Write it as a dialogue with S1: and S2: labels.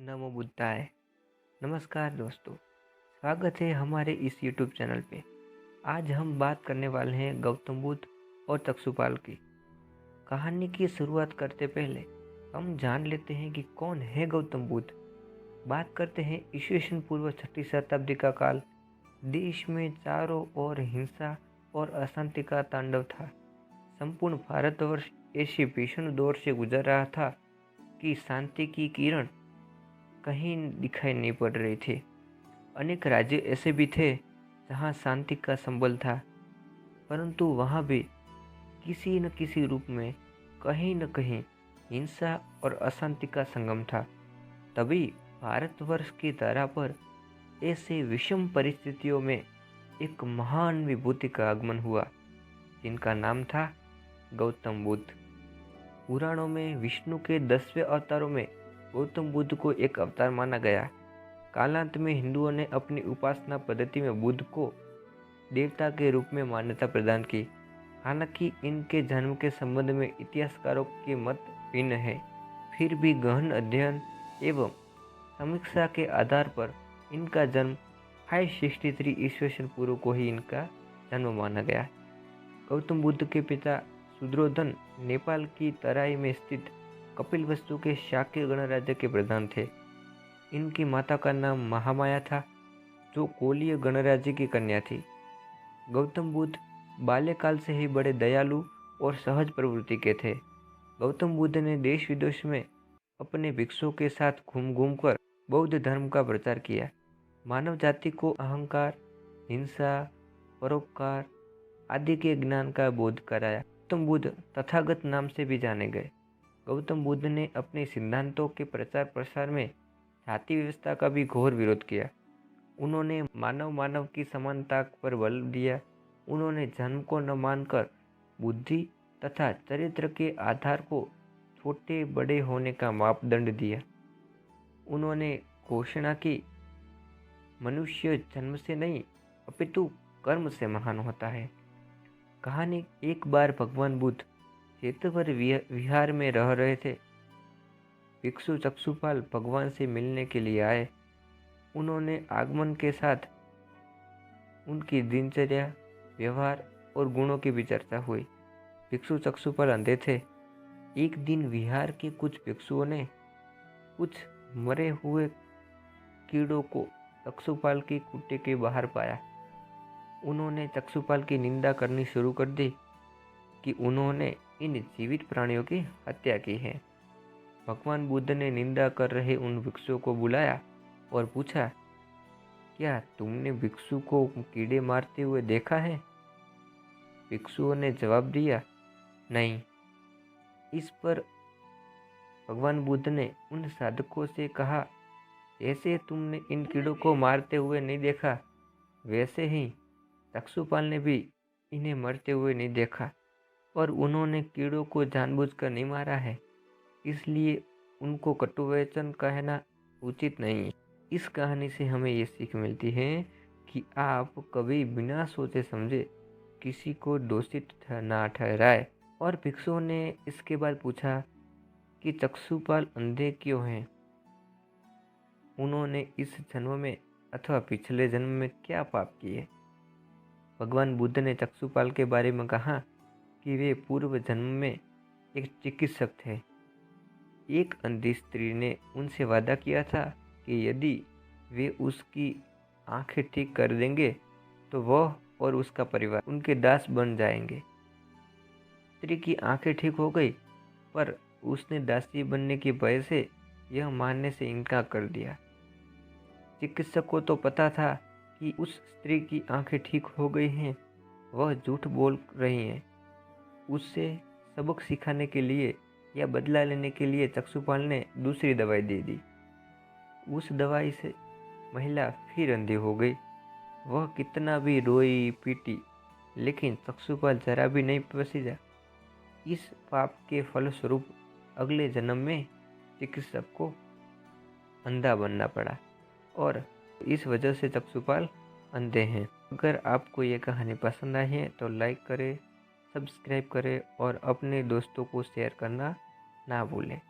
S1: नमो बुद्धाय। नमस्कार दोस्तों, स्वागत है हमारे इस यूट्यूब चैनल पे। आज हम बात करने वाले हैं गौतम बुद्ध और तक्षुपाल की कहानी की शुरुआत करते पहले हम जान लेते हैं कि कौन है गौतम बुद्ध। बात करते हैं ईस्वीसन पूर्व 6वीं शताब्दी का काल। देश में चारों ओर हिंसा और अशांति का तांडव था। संपूर्ण भारतवर्ष ऐसे भीषण दौर से गुजर रहा था कि शांति की किरण कहीं दिखाई नहीं पड़ रही थी। अनेक राज्य ऐसे भी थे जहां शांति का संबल था, परंतु वहां भी किसी न किसी रूप में कहीं न कहीं हिंसा और अशांति का संगम था। तभी भारतवर्ष की धरा पर ऐसे विषम परिस्थितियों में एक महान विभूति का आगमन हुआ, जिनका नाम था गौतम बुद्ध। पुराणों में विष्णु के 10वें अवतारों में गौतम बुद्ध को एक अवतार माना गया। कालांत में हिंदुओं ने अपनी उपासना पद्धति में बुद्ध को देवता के रूप में मान्यता प्रदान की। हालांकि इनके जन्म के संबंध में इतिहासकारों के मत भिन्न है, फिर भी गहन अध्ययन एवं समीक्षा के आधार पर इनका जन्म 563 ईस्वी पूर्व को ही इनका जन्म माना गया। गौतम बुद्ध के पिता शूद्रोधन नेपाल की तराई में स्थित कपिलवस्तु के शाक्य गणराज्य के प्रधान थे। इनकी माता का नाम महामाया था, जो कोलीय गणराज्य की कन्या थी। गौतम बुद्ध बाल्यकाल से ही बड़े दयालु और सहज प्रवृत्ति के थे। गौतम बुद्ध ने देश विदेश में अपने भिक्षुओं के साथ घूम घूम कर बौद्ध धर्म का प्रचार किया। मानव जाति को अहंकार, हिंसा, परोपकार आदि के ज्ञान का बोध कराया। गौतम बुद्ध तथागत नाम से भी जाने गए। गौतम बुद्ध ने अपने सिद्धांतों के प्रचार प्रसार में जाति व्यवस्था का भी घोर विरोध किया। उन्होंने मानव मानव की समानता पर बल दिया। उन्होंने जन्म को न मानकर बुद्धि तथा चरित्र के आधार को छोटे बड़े होने का मापदंड दिया। उन्होंने घोषणा की, मनुष्य जन्म से नहीं अपितु कर्म से महान होता है। कहानी, एक बार भगवान बुद्ध जेतवर विहार में रह रहे थे। भिक्षु चक्षुपाल भगवान से मिलने के लिए आए। उन्होंने आगमन के साथ उनकी दिनचर्या, व्यवहार और गुणों की भी चर्चा हुई। भिक्षु चक्षुपाल अंधे थे। एक दिन विहार के कुछ भिक्षुओं ने कुछ मरे हुए कीड़ों को चक्षुपाल की कुटी के बाहर पाया। उन्होंने चक्षुपाल की निंदा करनी शुरू कर दी कि उन्होंने इन जीवित प्राणियों की हत्या की है। भगवान बुद्ध ने निंदा कर रहे उन भिक्षुओं को बुलाया और पूछा, क्या तुमने भिक्षु को कीड़े मारते हुए देखा है? भिक्षुओं ने जवाब दिया, नहीं। इस पर भगवान बुद्ध ने उन साधकों से कहा, जैसे तुमने इन कीड़ों को मारते हुए नहीं देखा, वैसे ही चक्षुपाल ने भी इन्हें मरते हुए नहीं देखा, और उन्होंने कीड़ों को जानबूझकर नहीं मारा है, इसलिए उनको कटुवचन कहना उचित नहीं है। इस कहानी से हमें ये सीख मिलती है कि आप कभी बिना सोचे समझे किसी को दोषी ना ठहराए। और भिक्षुओं ने इसके बाद पूछा कि चक्षुपाल अंधे क्यों हैं? उन्होंने इस जन्म में अथवा पिछले जन्म में क्या पाप किए? भगवान बुद्ध ने चक्षुपाल के बारे में कहा कि वे पूर्व जन्म में एक चिकित्सक थे। एक अंधी स्त्री ने उनसे वादा किया था कि यदि वे उसकी आंखें ठीक कर देंगे तो वह और उसका परिवार उनके दास बन जाएंगे। स्त्री की आंखें ठीक हो गई, पर उसने दासी बनने के भय से यह मानने से इनकार कर दिया। चिकित्सक को तो पता था कि उस स्त्री की आंखें ठीक हो गई हैं, वह झूठ बोल रही हैं। उससे सबक सिखाने के लिए या बदला लेने के लिए चक्षुपाल ने दूसरी दवाई दे दी। उस दवाई से महिला फिर अंधी हो गई। वह कितना भी रोई पीटी, लेकिन चक्षुपाल जरा भी नहीं पसीजा। इस पाप के फलस्वरूप अगले जन्म में चिकित्सक को अंधा बनना पड़ा, और इस वजह से चक्षुपाल अंधे हैं। अगर आपको ये कहानी पसंद आई है तो लाइक करें, सब्सक्राइब करें और अपने दोस्तों को शेयर करना ना भूलें।